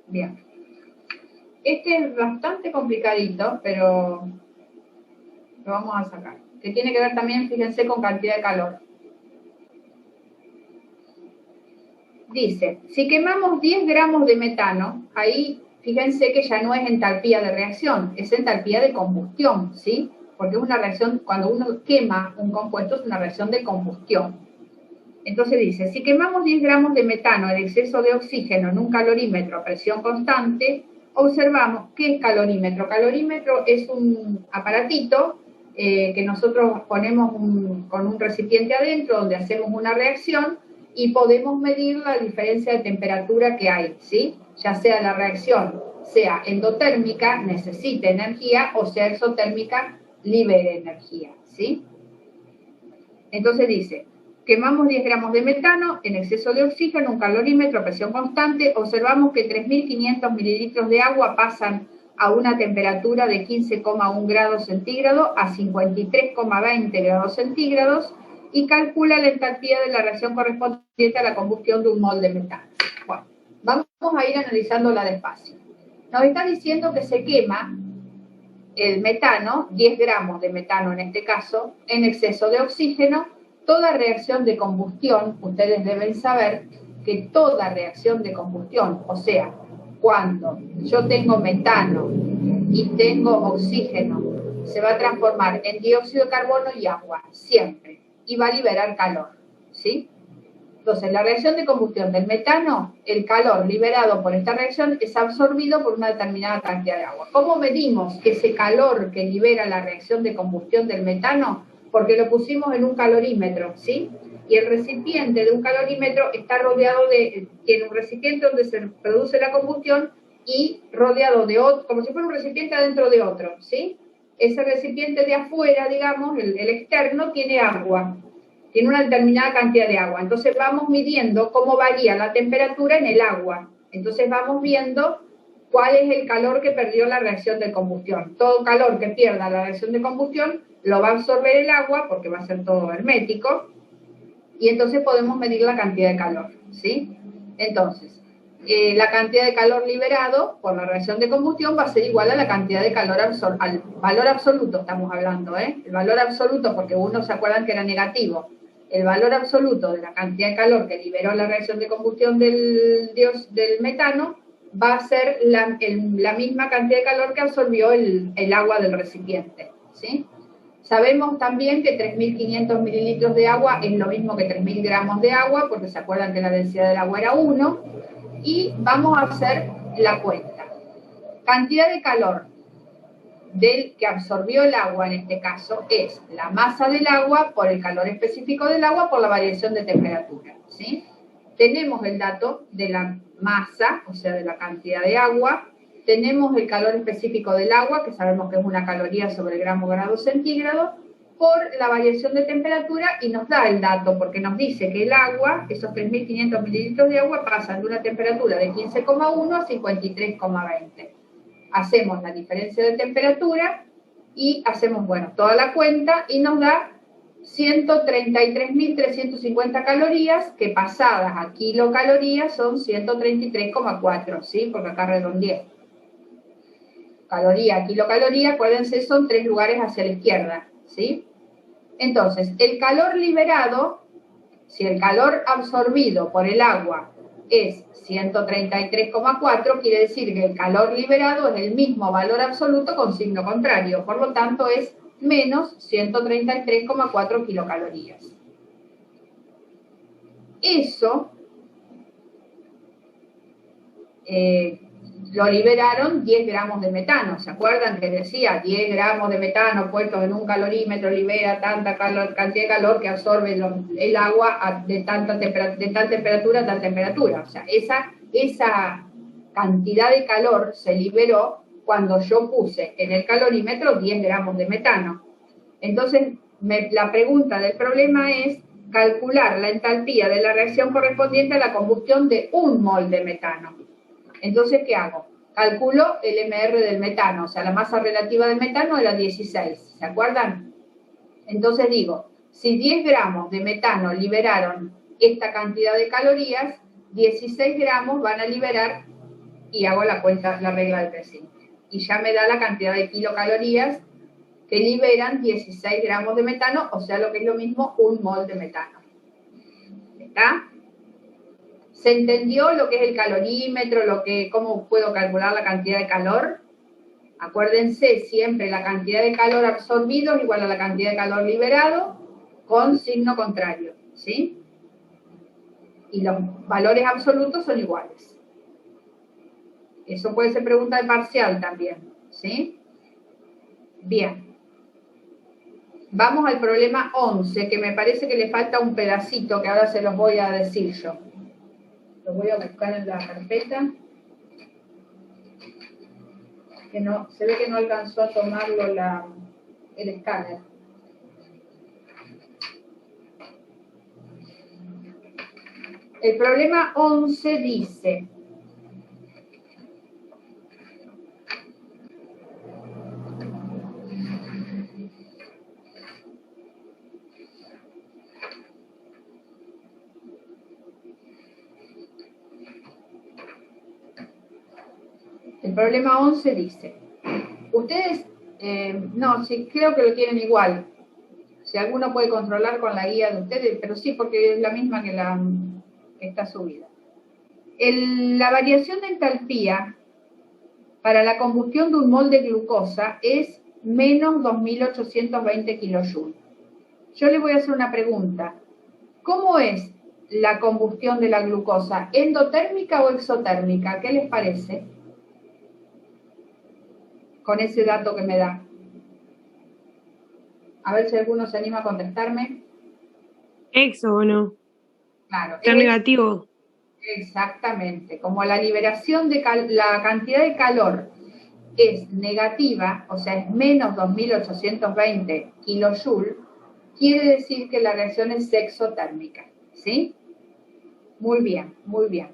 Bien. Este es bastante complicadito, pero lo vamos a sacar. Que tiene que ver también, fíjense, con cantidad de calor. Dice, si quemamos 10 gramos de metano, ahí fíjense que ya no es entalpía de reacción, es entalpía de combustión, ¿sí? Porque es una reacción, cuando uno quema un compuesto, es una reacción de combustión. Entonces dice, si quemamos 10 gramos de metano en exceso de oxígeno en un calorímetro a presión constante, observamos, ¿qué es calorímetro? Calorímetro es un aparatito que nosotros ponemos con un recipiente adentro donde hacemos una reacción y podemos medir la diferencia de temperatura que hay, ¿sí? Ya sea la reacción sea endotérmica, necesite energía, o sea exotérmica, libere energía, ¿sí? Entonces dice, quemamos 10 gramos de metano en exceso de oxígeno, un calorímetro a presión constante, observamos que 3.500 mililitros de agua pasan a una temperatura de 15,1 grados centígrados a 53,20 grados centígrados y calcula la entalpía de la reacción correspondiente a la combustión de un mol de metano. Bueno, vamos a ir analizándola despacio. Nos está diciendo que se quema el metano, 10 gramos de metano en este caso, en exceso de oxígeno. Toda reacción de combustión, ustedes deben saber que toda reacción de combustión, o sea, cuando yo tengo metano y tengo oxígeno, se va a transformar en dióxido de carbono y agua, siempre, y va a liberar calor, ¿sí? Entonces, la reacción de combustión del metano, el calor liberado por esta reacción es absorbido por una determinada cantidad de agua. ¿Cómo medimos ese calor que libera la reacción de combustión del metano? Porque lo pusimos en un calorímetro, ¿sí? Y el recipiente de un calorímetro está rodeado tiene un recipiente donde se produce la combustión y rodeado de otro, como si fuera un recipiente adentro de otro, ¿sí? Ese recipiente de afuera, digamos, el externo, tiene agua. Tiene una determinada cantidad de agua. Entonces vamos midiendo cómo varía la temperatura en el agua. Entonces vamos viendo cuál es el calor que perdió la reacción de combustión. Todo calor que pierda la reacción de combustión lo va a absorber el agua porque va a ser todo hermético y entonces podemos medir la cantidad de calor, ¿sí? Entonces, la cantidad de calor liberado por la reacción de combustión va a ser igual a la cantidad de calor al valor absoluto, estamos hablando, ¿eh? El valor absoluto, porque uno se acuerdan que era negativo. El valor absoluto de la cantidad de calor que liberó la reacción de combustión del metano va a ser la misma cantidad de calor que absorbió el agua del recipiente, ¿sí? Sabemos también que 3.500 mililitros de agua es lo mismo que 3.000 gramos de agua, porque se acuerdan que la densidad del agua era 1, y vamos a hacer la cuenta. Cantidad de calor del que absorbió el agua en este caso es la masa del agua por el calor específico del agua por la variación de temperatura, ¿sí? Tenemos el dato de la masa, o sea, de la cantidad de agua. Tenemos el calor específico del agua, que sabemos que es una caloría sobre gramo grado centígrado, por la variación de temperatura y nos da el dato, porque nos dice que el agua, esos 3.500 mililitros de agua, pasan de una temperatura de 15,1 a 53,20. Hacemos la diferencia de temperatura y hacemos, bueno, toda la cuenta y nos da 133.350 calorías, que pasadas a kilocalorías son 133,4, ¿sí? Porque acá redondeé. Caloría, kilocaloría, acuérdense, son 3 lugares hacia la izquierda, ¿sí? Entonces, el calor liberado, si el calor absorbido por el agua es 133,4, quiere decir que el calor liberado es el mismo valor absoluto con signo contrario, por lo tanto es menos 133,4 kilocalorías. Eso lo liberaron 10 gramos de metano. ¿Se acuerdan que decía 10 gramos de metano puestos en un calorímetro libera tanta cantidad de calor que absorbe el agua de tal temperatura a tal temperatura? O sea, esa cantidad de calor se liberó cuando yo puse en el calorímetro 10 gramos de metano. Entonces, la pregunta del problema es calcular la entalpía de la reacción correspondiente a la combustión de 1 mol de metano. Entonces, ¿qué hago? Calculo el MR del metano, o sea, la masa relativa del metano era 16, ¿se acuerdan? Entonces digo, si 10 gramos de metano liberaron esta cantidad de calorías, 16 gramos van a liberar y hago la cuenta, la regla del 3 simple. Y ya me da la cantidad de kilocalorías que liberan 16 gramos de metano, o sea, lo que es lo mismo, 1 mol de metano. ¿Está? ¿Se entendió lo que es el calorímetro, cómo puedo calcular la cantidad de calor? Acuérdense siempre, la cantidad de calor absorbido es igual a la cantidad de calor liberado con signo contrario, ¿sí? Y los valores absolutos son iguales. Eso puede ser pregunta de parcial también, ¿sí? Bien. Vamos al problema 11, que me parece que le falta un pedacito que ahora se los voy a decir yo. Lo voy a buscar en la carpeta. Que no, se ve que no alcanzó a tomarlo el escáner. El problema 11 dice: el problema 11 dice, ustedes, no, sí, creo que lo tienen igual. Si alguno puede controlar con la guía de ustedes, pero sí, porque es la misma que está subida. La variación de entalpía para la combustión de un mol de glucosa es menos 2.820 kilojoules. Yo le voy a hacer una pregunta. ¿Cómo es la combustión de la glucosa? ¿Endotérmica o exotérmica? ¿Qué les parece? Con ese dato que me da. A ver si alguno se anima a contestarme. Exo, ¿o no? Claro. Está negativo. Exactamente. Como la liberación de la cantidad de calor es negativa, o sea, es menos 2.820 kilojoules, quiere decir que la reacción es exotérmica, ¿sí? Muy bien, muy bien.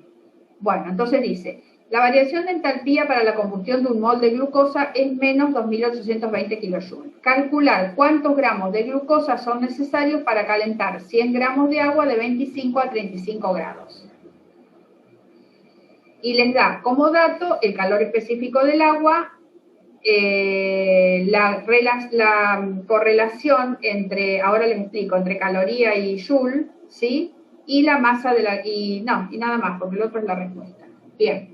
Bueno, entonces dice, la variación de entalpía para la combustión de un mol de glucosa es menos 2.820 kilojoules. Calcular cuántos gramos de glucosa son necesarios para calentar 100 gramos de agua de 25 a 35 grados. Y les da como dato el calor específico del agua, la correlación entre, ahora les explico, entre caloría y joule, ¿sí? Y la masa y nada más, porque el otro es la respuesta. Bien.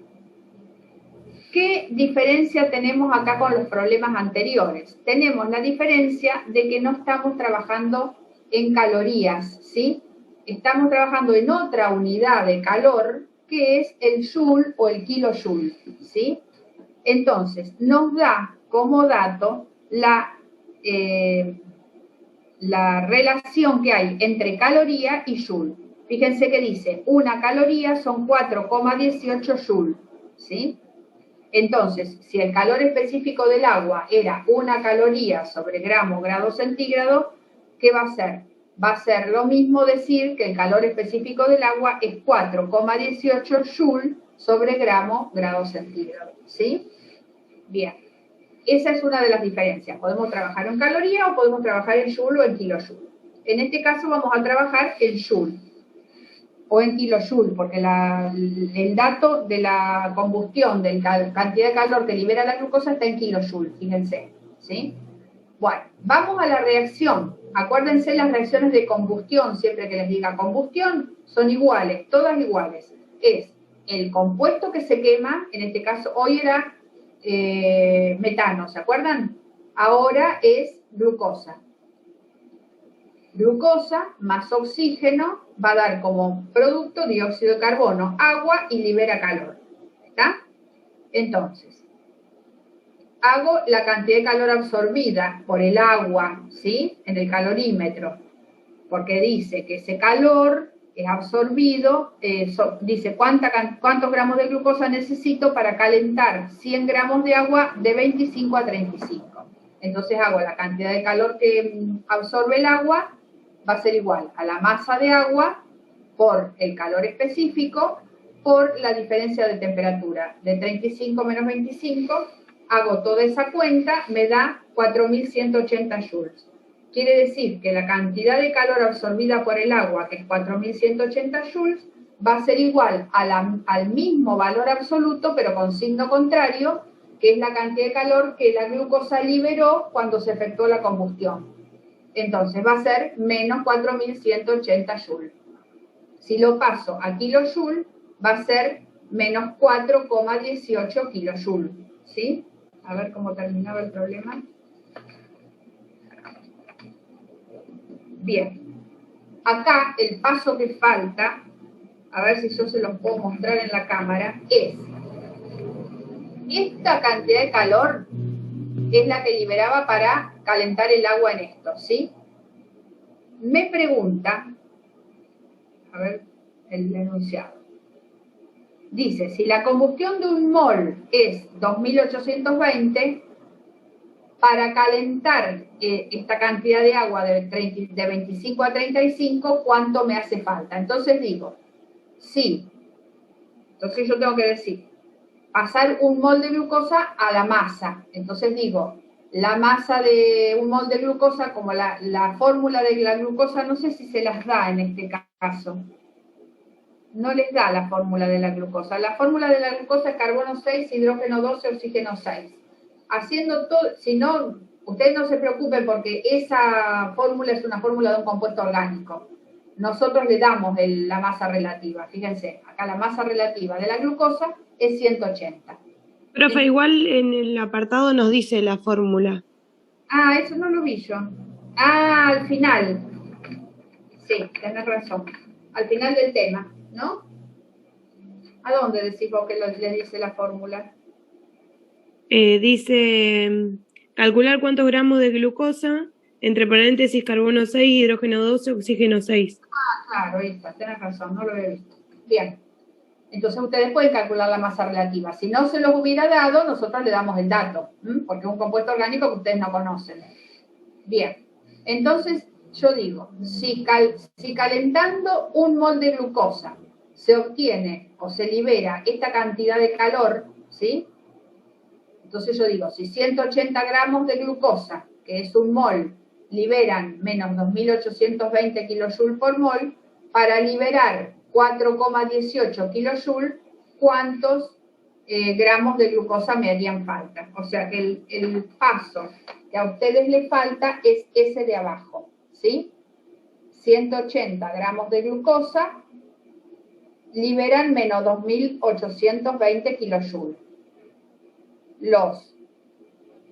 ¿Qué diferencia tenemos acá con los problemas anteriores? Tenemos la diferencia de que no estamos trabajando en calorías, ¿sí? Estamos trabajando en otra unidad de calor, que es el joule o el kilojoule, ¿sí? Entonces, nos da como dato la relación que hay entre caloría y joule. Fíjense que dice, una caloría son 4,18 joule, ¿sí? Entonces, si el calor específico del agua era 1 caloría sobre grado centígrado, ¿qué va a ser? Va a ser lo mismo decir que el calor específico del agua es 4,18 joule sobre grado centígrado, ¿sí? Bien, esa es una de las diferencias. Podemos trabajar en caloría o podemos trabajar en joule o en kilojoule. En este caso vamos a trabajar en joule o en kilojoule, porque el dato de la combustión, de la cantidad de calor que libera la glucosa está en kilojoule, fíjense, ¿sí? Bueno, vamos a la reacción. Acuérdense las reacciones de combustión, siempre que les diga combustión, son iguales, todas iguales. Es el compuesto que se quema, en este caso hoy era metano, ¿se acuerdan? Ahora es glucosa. Glucosa más oxígeno va a dar como producto dióxido de carbono, agua y libera calor. ¿Está? Entonces, hago la cantidad de calor absorbida por el agua, ¿sí? En el calorímetro, porque dice que ese calor es absorbido, dice cuántos gramos de glucosa necesito para calentar 100 gramos de agua de 25 a 35. Entonces hago la cantidad de calor que absorbe el agua, va a ser igual a la masa de agua por el calor específico por la diferencia de temperatura. De 35 menos 25, hago toda esa cuenta, me da 4.180 joules. Quiere decir que la cantidad de calor absorbida por el agua, que es 4.180 joules, va a ser igual al mismo valor absoluto, pero con signo contrario, que es la cantidad de calor que la glucosa liberó cuando se efectuó la combustión. Entonces va a ser menos 4.180 joules. Si lo paso a kilojoule, va a ser menos 4,18 kilojoules. ¿Sí? A ver cómo terminaba el problema. Bien. Acá el paso que falta, a ver si yo se los puedo mostrar en la cámara, es esta cantidad de calor es la que liberaba para calentar el agua en esto, ¿sí? Me pregunta, a ver, el enunciado. Dice, si la combustión de un mol es 2820, para calentar esta cantidad de agua de 25 a 35, ¿cuánto me hace falta? Entonces digo, sí. Entonces yo tengo que decir, pasar un mol de glucosa a la masa. Entonces digo, la masa de un mol de glucosa, como la fórmula de la glucosa, no sé si se las da en este caso. No les da la fórmula de la glucosa. La fórmula de la glucosa es carbono 6, hidrógeno 12, oxígeno 6. Haciendo todo, si no, ustedes no se preocupen porque esa fórmula es una fórmula de un compuesto orgánico. Nosotros le damos la masa relativa. Fíjense, acá la masa relativa de la glucosa es 180. Profe, igual en el apartado nos dice la fórmula. Ah, eso no lo vi yo. Ah, al final. Sí, tenés razón. Al final del tema, ¿no? ¿A dónde decís vos que le dice la fórmula? Dice, calcular cuántos gramos de glucosa, entre paréntesis carbono 6, hidrógeno 12, oxígeno 6. Ah, claro, ahí está, tenés razón, no lo había visto. Bien. Entonces ustedes pueden calcular la masa relativa. Si no se los hubiera dado, nosotros le damos el dato, porque es un compuesto orgánico que ustedes no conocen. Bien. Entonces, yo digo, si calentando un mol de glucosa se obtiene o se libera esta cantidad de calor, ¿sí? Entonces yo digo, si 180 gramos de glucosa, que es un mol, liberan menos 2.820 kilojoules por mol, para liberar 4,18 kilojoules, ¿cuántos gramos de glucosa me harían falta? O sea que el paso que a ustedes les falta es ese de abajo, ¿sí? 180 gramos de glucosa liberan menos 2.820 kilojoules. Los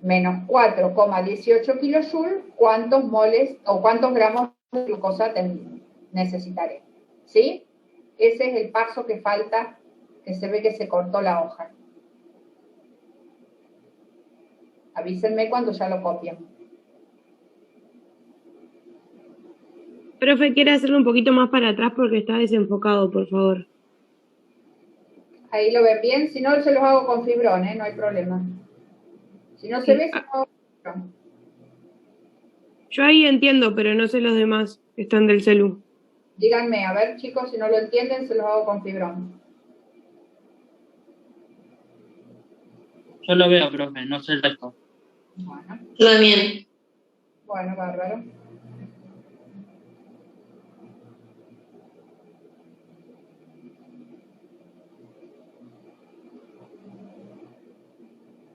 menos 4,18 kilojoules, ¿cuántos moles o cuántos gramos de glucosa necesitaré? ¿Sí? Ese es el paso que falta, que se ve que se cortó la hoja. Avísenme cuando ya lo copien. Profe, quiere hacerlo un poquito más para atrás porque está desenfocado, por favor. Ahí lo ven bien, si no se los hago con fibrón, no hay problema. Si no se ve, se los hago con fibrón. Yo ahí entiendo, pero no sé los demás que están del celu. Díganme, a ver chicos, si no lo entienden, se los hago con fibrón. Yo lo veo, profe, no sé el resto. Bueno. Yo también. Bueno, bárbaro.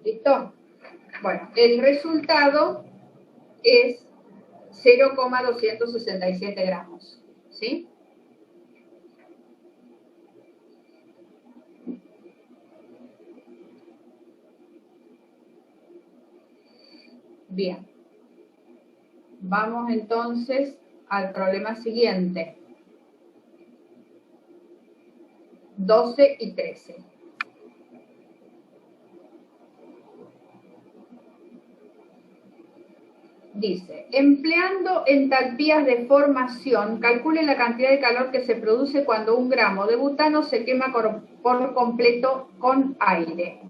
¿Listo? Bueno, el resultado es 0,267 gramos, ¿sí? Bien. Vamos entonces al problema siguiente. 12 y 13. Dice, empleando entalpías de formación, calcule la cantidad de calor que se produce cuando un gramo de butano se quema por completo con aire.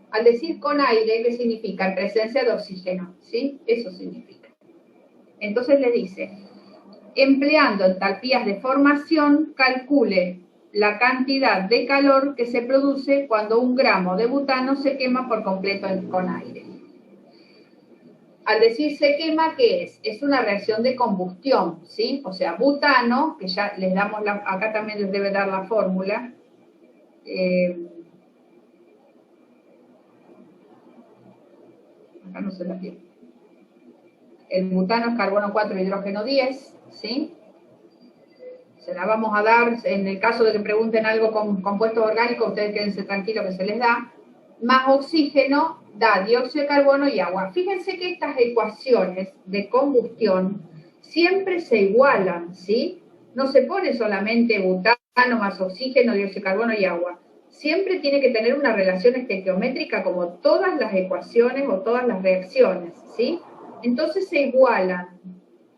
Al decir con aire, ¿qué significa? En presencia de oxígeno, ¿sí? Eso significa. Entonces le dice, empleando entalpías de formación, calcule la cantidad de calor que se produce cuando un gramo de butano se quema por completo con aire. al decir se quema, ¿qué es? Es una reacción de combustión, ¿sí? O sea, butano, que ya les damos acá también les debe dar la fórmula. Acá no se la tiene. El butano es carbono 4, hidrógeno 10, ¿sí? Se la vamos a dar, en el caso de que pregunten algo con compuestos orgánicos, ustedes quédense tranquilos que se les da. Más oxígeno da dióxido de carbono y agua. Fíjense que estas ecuaciones de combustión siempre se igualan, ¿sí? No se pone solamente butano más oxígeno, dióxido de carbono y agua. Siempre tiene que tener una relación estequiométrica como todas las ecuaciones o todas las reacciones, ¿sí? Entonces se igualan.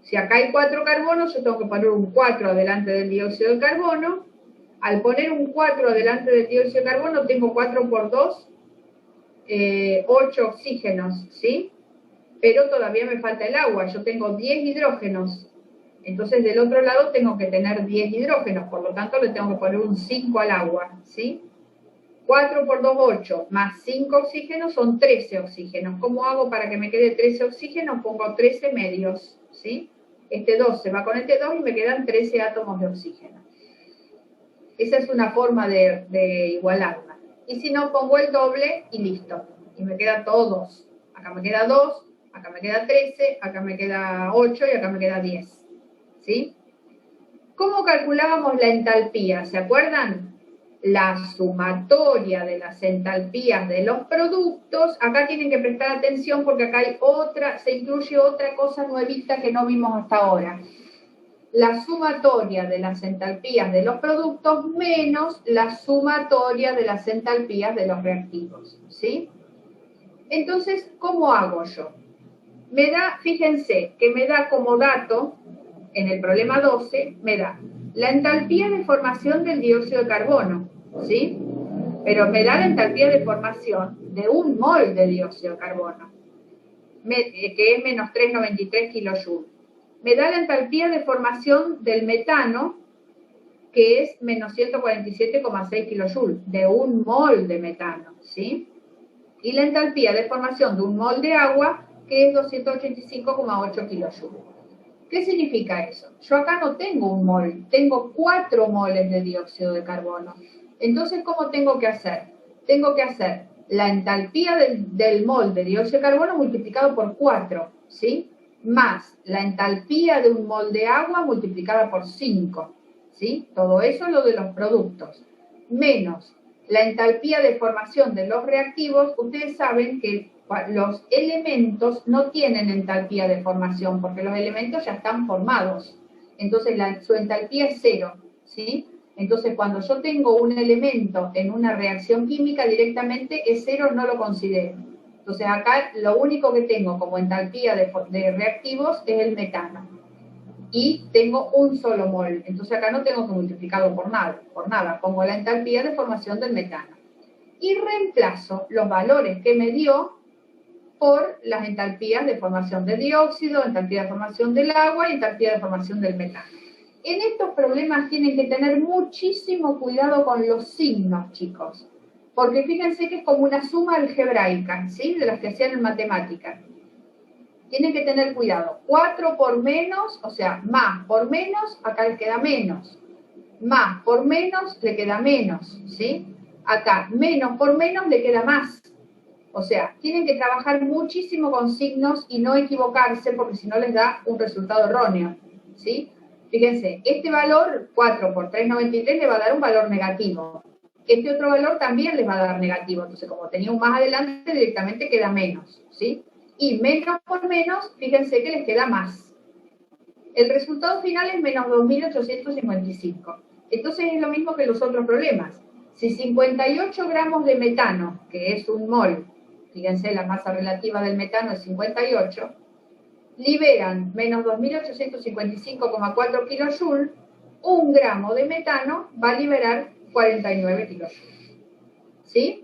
Si acá hay 4 carbonos, yo tengo que poner un 4 adelante del dióxido de carbono. Al poner un 4 adelante del dióxido de carbono, tengo 4 por 2, 8 oxígenos, ¿sí? Pero todavía me falta el agua, yo tengo 10 hidrógenos. Entonces del otro lado tengo que tener 10 hidrógenos, por lo tanto le tengo que poner un 5 al agua, ¿sí? 4 por 2, 8, más 5 oxígenos son 13 oxígenos. ¿Cómo hago para que me quede 13 oxígenos? Pongo 13 medios, ¿sí? Este 2 se va con este 2 y me quedan 13 átomos de oxígeno. Esa es una forma de igualarla. Y si no, pongo el doble y listo. Y me queda todo 2. Acá me queda 2, acá me queda 13, acá me queda 8 y acá me queda 10. ¿Sí? ¿Cómo calculábamos la entalpía? ¿Se acuerdan? La sumatoria de las entalpías de los productos. Acá tienen que prestar atención porque acá hay se incluye otra cosa nuevita que no vimos hasta ahora. La sumatoria de las entalpías de los productos menos la sumatoria de las entalpías de los reactivos, ¿sí? Entonces, ¿cómo hago yo? Me da, fíjense, que me da como dato, en el problema 12, me da la entalpía de formación del dióxido de carbono, ¿sí? Pero me da la entalpía de formación de 1 mol de dióxido de carbono, que es menos 393 kilojoules. Me da la entalpía de formación del metano, que es menos 147,6 kilojoules, de 1 mol de metano, ¿sí? Y la entalpía de formación de 1 mol de agua, que es 285,8 kilojoules. ¿Qué significa eso? Yo acá no tengo 1 mol, tengo 4 moles de dióxido de carbono. Entonces, ¿cómo tengo que hacer? Tengo que hacer la entalpía del mol de dióxido de carbono multiplicado por 4, ¿sí? Más la entalpía de 1 mol de agua multiplicada por 5, ¿sí? Todo eso es lo de los productos. Menos la entalpía de formación de los reactivos. Ustedes saben que los elementos no tienen entalpía de formación porque los elementos ya están formados. Entonces su entalpía es 0, ¿sí? Entonces cuando yo tengo un elemento en una reacción química directamente es 0, no lo considero. Entonces acá lo único que tengo como entalpía de reactivos es el metano. Y tengo 1 solo mol. Entonces acá no tengo que multiplicarlo por nada. Pongo la entalpía de formación del metano. Y reemplazo los valores que me dio por las entalpías de formación de dióxido, entalpía de formación del agua y entalpía de formación del metano. En estos problemas tienen que tener muchísimo cuidado con los signos, chicos. Porque fíjense que es como una suma algebraica, ¿sí? De las que hacían en matemáticas. Tienen que tener cuidado. 4 por menos, o sea, más por menos, acá les queda menos. Más por menos, le queda menos, ¿sí? Acá, menos por menos, le queda más. O sea, tienen que trabajar muchísimo con signos y no equivocarse porque si no les da un resultado erróneo, ¿sí? Fíjense, este valor, 4 por 3,93, le va a dar un valor negativo. Este otro valor también les va a dar negativo. Entonces, como tenía un más adelante, directamente queda menos, ¿sí? Y menos por menos, fíjense que les queda más. El resultado final es menos 2.855. Entonces es lo mismo que los otros problemas. Si 58 gramos de metano, que es 1 mol, fíjense la masa relativa del metano es 58, liberan menos 2.855,4 kilojoules, 1 gramo de metano va a liberar 49 kilojoules. ¿Sí?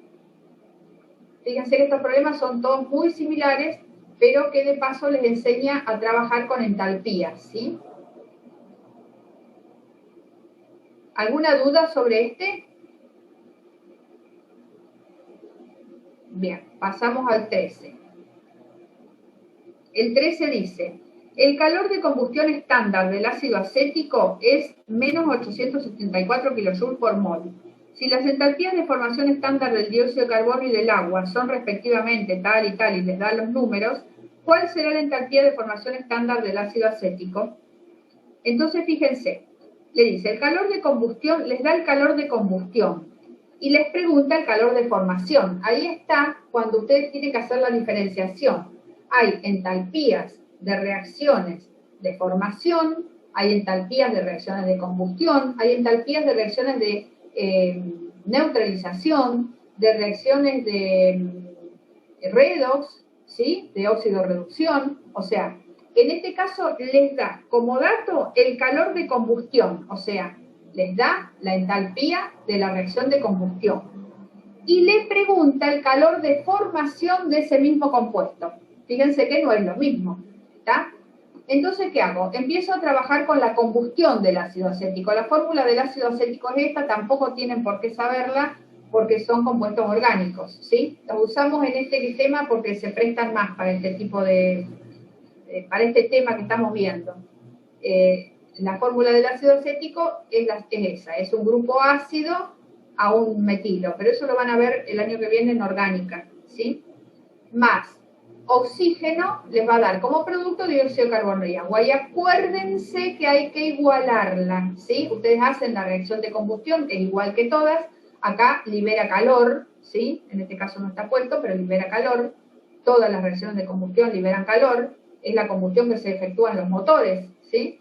Fíjense que estos problemas son todos muy similares, pero que de paso les enseña a trabajar con entalpías, ¿sí? ¿Alguna duda sobre este? Bien, pasamos al 13. El 13 dice, el calor de combustión estándar del ácido acético es menos 874 kJ por mol. Si las entalpías de formación estándar del dióxido de carbono y del agua son respectivamente tal y tal y les da los números, ¿cuál será la entalpía de formación estándar del ácido acético? Entonces, fíjense, le dice, el calor de combustión, les da el calor de combustión y les pregunta el calor de formación. Ahí está cuando ustedes tienen que hacer la diferenciación. Hay entalpías de reacciones de formación, hay entalpías de reacciones de combustión, hay entalpías de reacciones de neutralización, de reacciones de redox, ¿sí? De óxido-reducción, o sea, en este caso les da como dato el calor de combustión, o sea, les da la entalpía de la reacción de combustión. Y le pregunta el calor de formación de ese mismo compuesto. Fíjense que no es lo mismo, ¿está? Entonces, ¿qué hago? Empiezo a trabajar con la combustión del ácido acético. La fórmula del ácido acético es esta, tampoco tienen por qué saberla, porque son compuestos orgánicos, ¿sí? Los usamos en este tema porque se prestan más para este tipo de... para este tema que estamos viendo. La fórmula del ácido acético es esa, es un grupo ácido a un metilo, pero eso lo van a ver el año que viene en orgánica, ¿sí? Más oxígeno les va a dar como producto dióxido de carbono y agua. Y acuérdense que hay que igualarla, ¿sí? Ustedes hacen la reacción de combustión, que es igual que todas, acá libera calor, ¿sí? En este caso no está puesto, pero libera calor. Todas las reacciones de combustión liberan calor, es la combustión que se efectúa en los motores, ¿sí?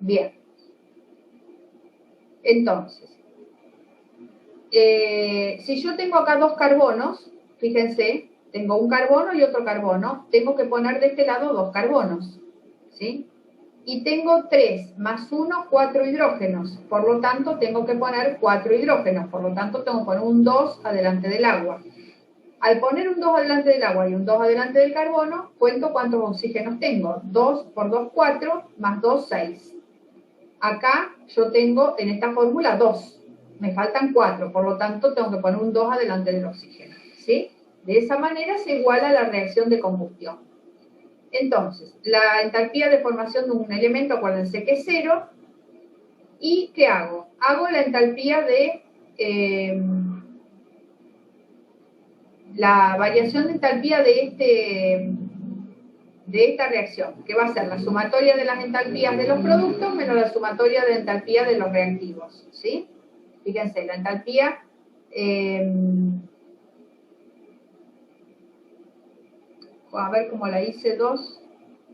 Bien. Entonces, si yo tengo acá dos carbonos, fíjense, tengo un carbono y otro carbono, tengo que poner de este lado dos carbonos, ¿sí? Y tengo 3 más 1, 4 hidrógenos, por lo tanto tengo que poner 4 hidrógenos, por lo tanto tengo que poner un 2 adelante del agua. Al poner un 2 adelante del agua y un 2 adelante del carbono, cuento cuántos oxígenos tengo. 2 por 2, 4, más 2, 6. Acá yo tengo en esta fórmula 2, me faltan 4, por lo tanto tengo que poner un 2 adelante del oxígeno, ¿sí? De esa manera se iguala la reacción de combustión. Entonces, la entalpía de formación de un elemento, acuérdense que es 0, ¿y qué hago? Hago la entalpía de... la variación de entalpía de esta reacción, que va a ser la sumatoria de las entalpías de los productos menos la sumatoria de entalpía de los reactivos, ¿sí? Fíjense, la entalpía... a ver cómo la hice 2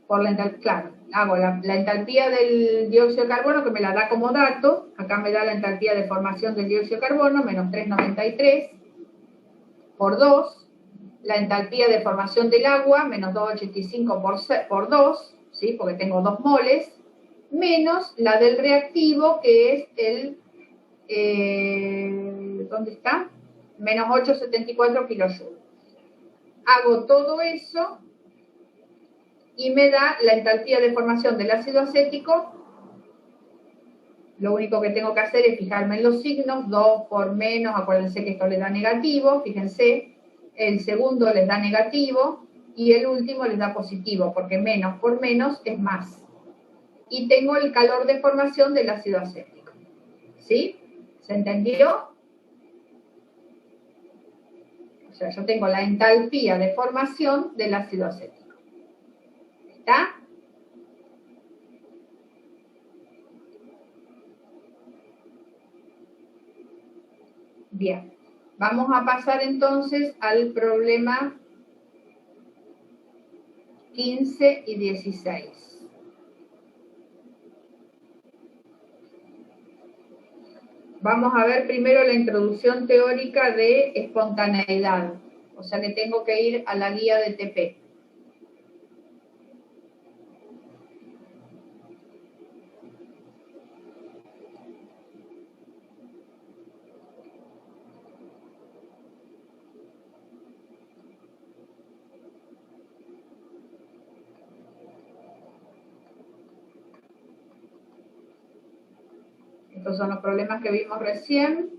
por la entalpía, claro, hago la entalpía del dióxido de carbono que me la da como dato, acá me da la entalpía de formación del dióxido de carbono, menos 393, por 2, la entalpía de formación del agua, menos 285 por 2, ¿sí? Porque tengo 2 moles, menos la del reactivo, que es el, ¿dónde está? Menos 874 kilojoules. Hago todo eso y me da la entalpía de formación del ácido acético. Lo único que tengo que hacer es fijarme en los signos, 2 por menos, acuérdense que esto le da negativo, fíjense, el segundo les da negativo y el último les da positivo, porque menos por menos es más. Y tengo el calor de formación del ácido acético. ¿Sí? ¿Se entendió? O sea, yo tengo la entalpía de formación del ácido acético. ¿Está? Bien. Vamos a pasar entonces al problema 15 y 16. Vamos a ver primero la introducción teórica de espontaneidad. O sea que tengo que ir a la guía de TP. Estos son los problemas que vimos recién,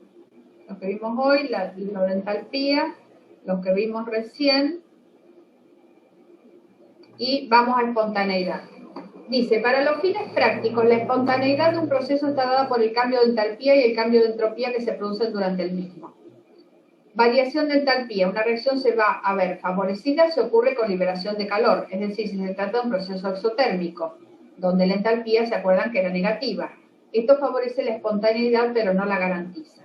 los que vimos hoy, lo de entalpía, los que vimos recién. Y vamos a espontaneidad. Dice, para los fines prácticos, la espontaneidad de un proceso está dada por el cambio de entalpía y el cambio de entropía que se producen durante el mismo. Variación de entalpía. Una reacción se va a ver favorecida si ocurre con liberación de calor, es decir, si se trata de un proceso exotérmico, donde la entalpía se acuerdan que era negativa. Esto favorece la espontaneidad, pero no la garantiza.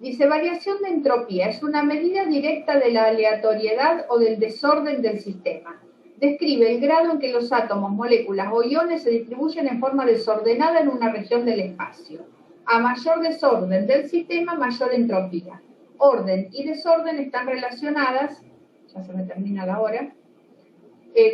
Dice, variación de entropía es una medida directa de la aleatoriedad o del desorden del sistema. Describe el grado en que los átomos, moléculas o iones se distribuyen en forma desordenada en una región del espacio. A mayor desorden del sistema, mayor entropía. Orden y desorden están relacionadas, ya se me termina la hora,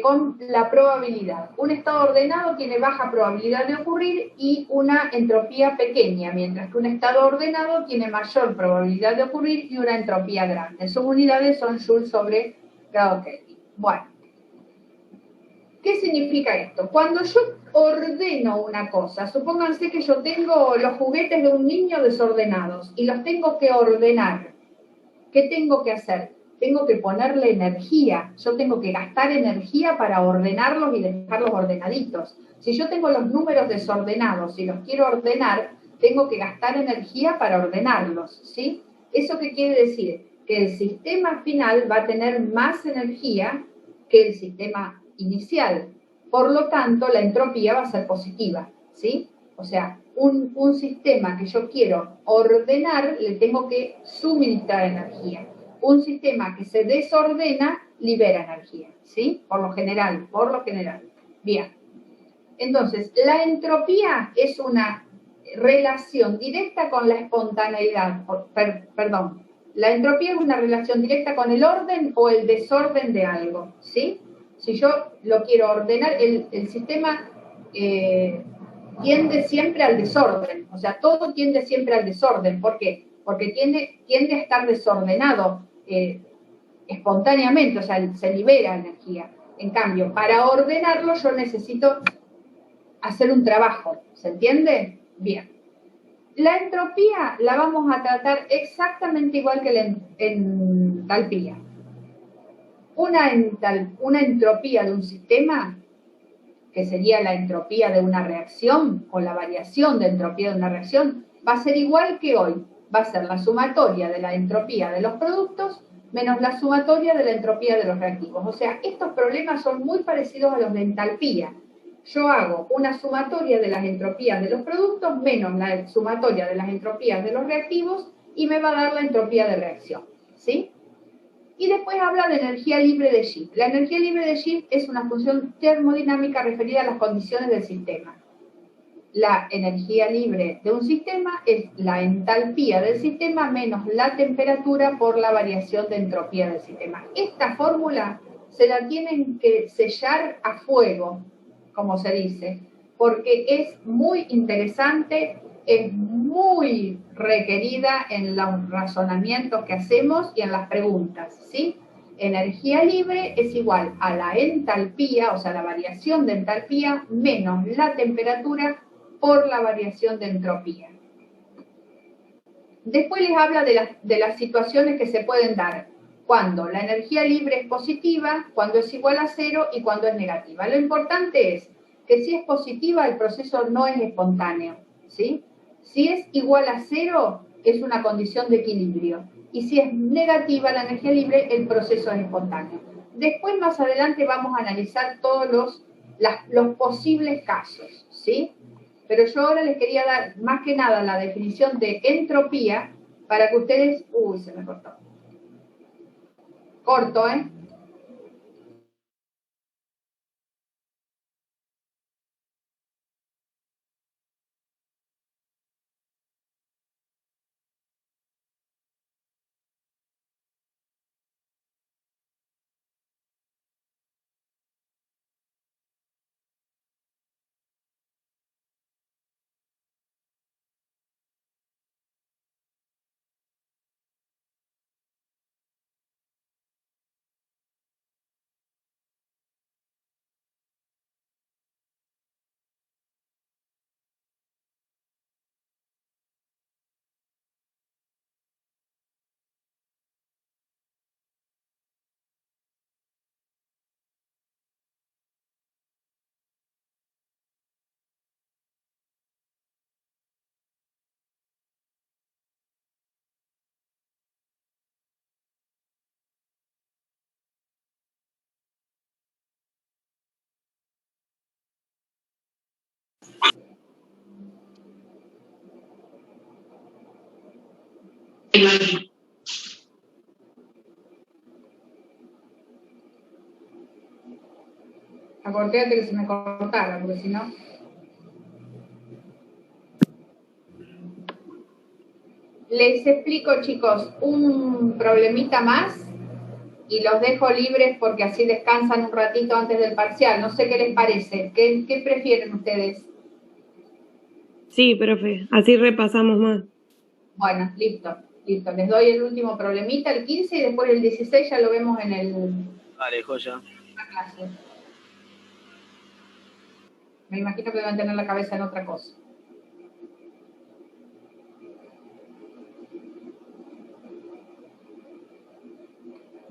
con la probabilidad. Un estado ordenado tiene baja probabilidad de ocurrir y una entropía pequeña, mientras que un estado ordenado tiene mayor probabilidad de ocurrir y una entropía grande. Sus unidades son Joule sobre grado Kelvin. Bueno, ¿qué significa esto? Cuando yo ordeno una cosa, supónganse que yo tengo los juguetes de un niño desordenados y los tengo que ordenar. ¿Qué tengo que hacer? Tengo que ponerle energía, yo tengo que gastar energía para ordenarlos y dejarlos ordenaditos. Si yo tengo los números desordenados y los quiero ordenar, tengo que gastar energía para ordenarlos, ¿sí? ¿Eso qué quiere decir? Que el sistema final va a tener más energía que el sistema inicial. Por lo tanto, la entropía va a ser positiva, ¿sí? O sea, un sistema que yo quiero ordenar, le tengo que suministrar energía. Un sistema que se desordena, libera energía, ¿sí? Por lo general. Bien. Entonces, la entropía es una relación directa con la espontaneidad. Perdón. La entropía es una relación directa con el orden o el desorden de algo, ¿sí? Si yo lo quiero ordenar, el sistema tiende siempre al desorden, o sea, todo tiende siempre al desorden. ¿Por qué? Porque tiende a estar desordenado espontáneamente, o sea, se libera energía. En cambio, para ordenarlo yo necesito hacer un trabajo, ¿se entiende? Bien. La entropía la vamos a tratar exactamente igual que la entalpía. Una entropía de un sistema, que sería la entropía de una reacción o la variación de entropía de una reacción, va a ser igual que hoy. Va a ser la sumatoria de la entropía de los productos menos la sumatoria de la entropía de los reactivos. O sea, estos problemas son muy parecidos a los de entalpía. Yo hago una sumatoria de las entropías de los productos menos la sumatoria de las entropías de los reactivos y me va a dar la entropía de reacción, ¿sí? Y después habla de energía libre de Gibbs. La energía libre de Gibbs es una función termodinámica referida a las condiciones del sistema. La energía libre de un sistema es la entalpía del sistema menos la temperatura por la variación de entropía del sistema. Esta fórmula se la tienen que sellar a fuego, como se dice, porque es muy interesante, es muy requerida en los razonamientos que hacemos y en las preguntas, ¿sí? Energía libre es igual a la entalpía, o sea, la variación de entalpía menos la temperatura por la variación de entropía. Después les habla de las situaciones que se pueden dar cuando la energía libre es positiva, cuando es igual a cero y cuando es negativa. Lo importante es que si es positiva el proceso no es espontáneo, ¿sí? Si es igual a cero es una condición de equilibrio y si es negativa la energía libre el proceso es espontáneo. Después más adelante vamos a analizar todos los posibles casos, ¿sí? Pero yo ahora les quería dar más que nada la definición de entropía para que ustedes... Uy, se me cortó. Corto, ¿eh? Acordate que se me cortara, porque si no... Les explico, chicos, un problemita más y los dejo libres porque así descansan un ratito antes del parcial. No sé qué les parece. ¿Qué prefieren ustedes? Sí, profe, así repasamos más. Bueno, listo. Les doy el último problemita, el 15, y después el 16 ya lo vemos en el... Vale, joya. la clase. Me imagino que deben tener la cabeza en otra cosa.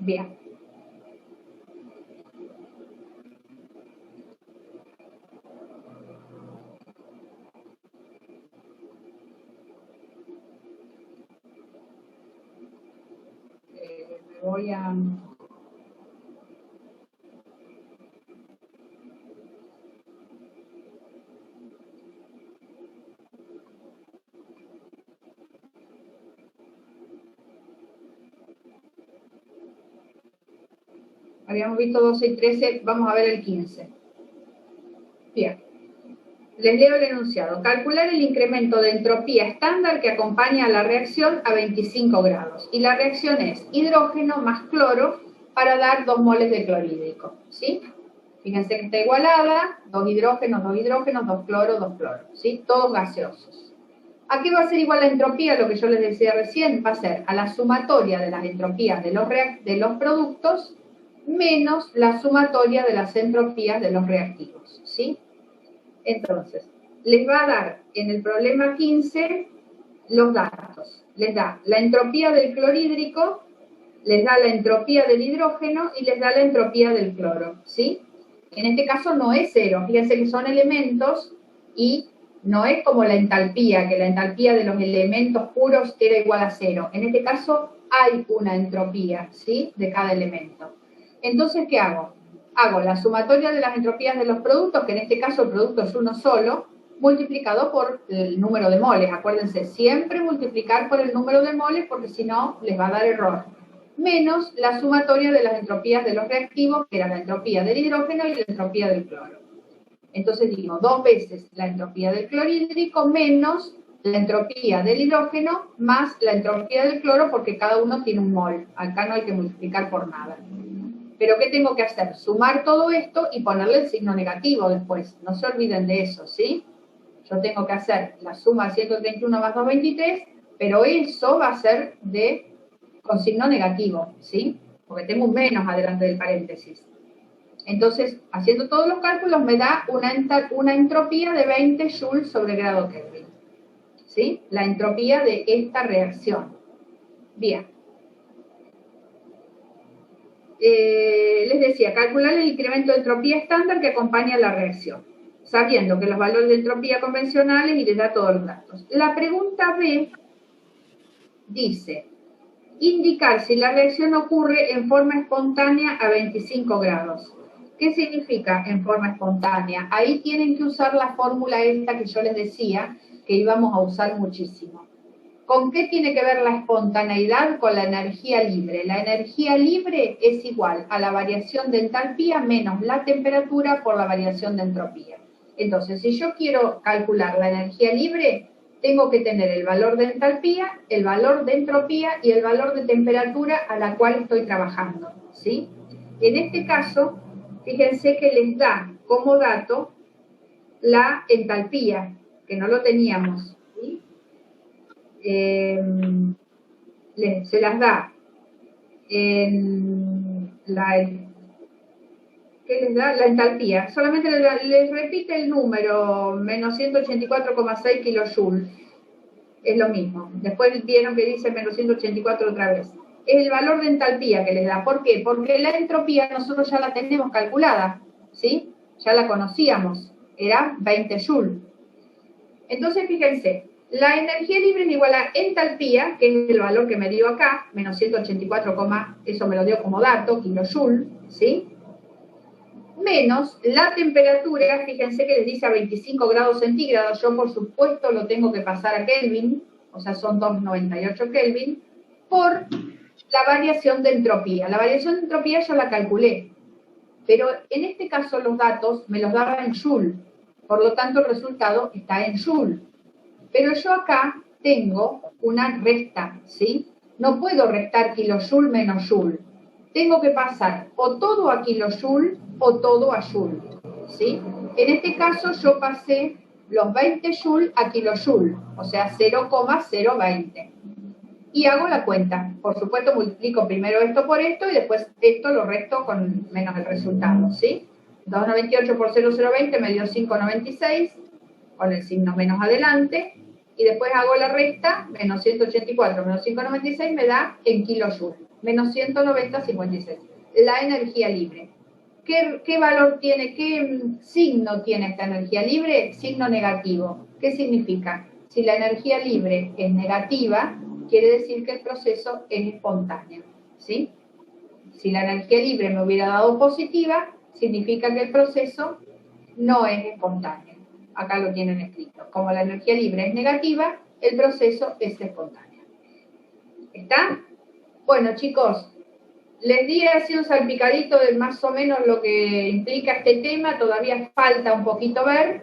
Bien. Me voy a... Habíamos visto 12 y 13, vamos a ver el 15. Bien. Les leo el enunciado. Calcular el incremento de entropía estándar que acompaña a la reacción a 25 grados. Y la reacción es hidrógeno más cloro para dar 2 moles de clorhídrico. ¿Sí? Fíjense que está igualada, 2 hidrógenos, 2 cloro, 2 cloro. ¿Sí? Todos gaseosos. ¿A qué va a ser igual la entropía? Lo que yo les decía recién, va a ser a la sumatoria de las entropías de los productos menos la sumatoria de las entropías de los reactivos. ¿Sí? Entonces, les va a dar en el problema 15 los datos. Les da la entropía del clorhídrico, les da la entropía del hidrógeno y les da la entropía del cloro, ¿sí? En este caso no es cero, fíjense que son elementos y no es como la entalpía, que la entalpía de los elementos puros era igual a cero. En este caso hay una entropía, ¿sí? De cada elemento. Entonces, ¿qué hago? Hago la sumatoria de las entropías de los productos, que en este caso el producto es uno solo, multiplicado por el número de moles. Acuérdense, siempre multiplicar por el número de moles porque si no les va a dar error. Menos la sumatoria de las entropías de los reactivos, que era la entropía del hidrógeno y la entropía del cloro. Entonces digo 2 veces la entropía del clorhídrico menos la entropía del hidrógeno más la entropía del cloro porque cada uno tiene un mol. Acá no hay que multiplicar por nada. Pero ¿qué tengo que hacer? Sumar todo esto y ponerle el signo negativo después. No se olviden de eso, ¿sí? Yo tengo que hacer la suma de 131 más 223, pero eso va a ser con signo negativo, ¿sí? Porque tengo un menos adelante del paréntesis. Entonces, haciendo todos los cálculos, me da una entropía de 20 joules sobre grado Kelvin, ¿sí? La entropía de esta reacción. Bien. Les decía, calcular el incremento de entropía estándar que acompaña a la reacción, sabiendo que los valores de entropía convencionales y les da todos los datos. La pregunta B dice, indicar si la reacción ocurre en forma espontánea a 25 grados. ¿Qué significa en forma espontánea? Ahí tienen que usar la fórmula esta que yo les decía, que íbamos a usar muchísimo. ¿Con qué tiene que ver la espontaneidad? Con la energía libre. La energía libre es igual a la variación de entalpía menos la temperatura por la variación de entropía. Entonces, si yo quiero calcular la energía libre, tengo que tener el valor de entalpía, el valor de entropía y el valor de temperatura a la cual estoy trabajando, ¿sí? En este caso, fíjense que les da como dato la entalpía, que no lo teníamos, ¿sí? Se las da en ¿qué les da? La entalpía. Solamente les repite el número, menos 184,6 kilojoules. Es lo mismo. Después vieron que dice menos 184 otra vez. Es el valor de entalpía que les da. ¿Por qué? Porque la entropía nosotros ya la tenemos calculada, ¿sí? Ya la conocíamos. Era 20 joules. Entonces, fíjense. La energía libre es igual a entalpía, que es el valor que me dio acá, menos 184, eso me lo dio como dato, kilojoule, ¿sí? Menos la temperatura, fíjense que les dice a 25 grados centígrados, yo por supuesto lo tengo que pasar a Kelvin, o sea son 298 Kelvin, por la variación de entropía. La variación de entropía ya la calculé, pero en este caso los datos me los daba en Joule, por lo tanto el resultado está en Joule. Pero yo acá tengo una resta, ¿sí? No puedo restar kilojoule menos Joule. Tengo que pasar o todo a kilojoule o todo a Joule, ¿sí? En este caso yo pasé los 20 Joule a kilojoule, o sea 0,020. Y hago la cuenta. Por supuesto multiplico primero esto por esto y después esto lo resto con menos el resultado, ¿sí? 298 por 0,020 me dio 5,96, con el signo menos adelante, y después hago la resta, menos 184 menos 5,96 me da en kilojoule, menos 190,56. La energía libre. ¿Qué valor tiene, qué signo tiene esta energía libre? Signo negativo. ¿Qué significa? Si la energía libre es negativa, quiere decir que el proceso es espontáneo, ¿sí? Si la energía libre me hubiera dado positiva, significa que el proceso no es espontáneo. Acá lo tienen escrito. Como la energía libre es negativa, el proceso es espontáneo. ¿Está? Bueno, chicos, les di así un salpicadito de más o menos lo que implica este tema. Todavía falta un poquito ver,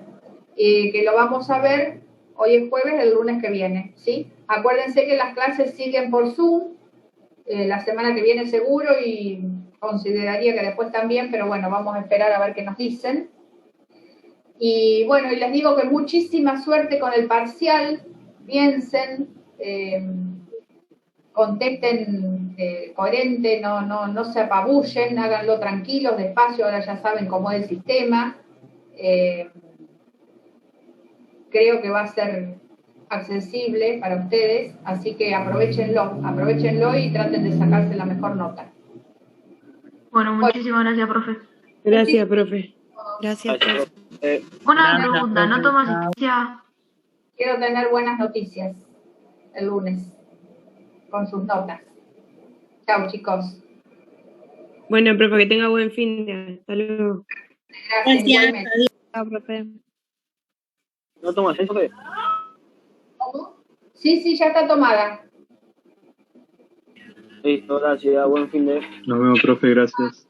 que lo vamos a ver hoy es jueves, el lunes que viene, ¿sí? Acuérdense que las clases siguen por Zoom, la semana que viene seguro, y consideraría que después también, pero bueno, vamos a esperar a ver qué nos dicen. Y bueno, y les digo que muchísima suerte con el parcial, piensen, contesten coherente, no se apabullen, háganlo tranquilos, despacio, ahora ya saben cómo es el sistema. Creo que va a ser accesible para ustedes, así que aprovechenlo y traten de sacarse la mejor nota. Bueno, muchísimas gracias, profe. Gracias, profe. Gracias, profe. Una Gracias, pregunta, ¿no profe. toma asistencia? Quiero tener buenas noticias el lunes con sus notas. Chao, chicos. Bueno, profe, que tenga buen fin de. Hasta luego. Gracias, igualmente. Chao, profe. ¿No tomas eso, profe? ¿Cómo? Sí, ya está tomada. Listo, gracias. Buen fin de... Nos vemos, profe, gracias.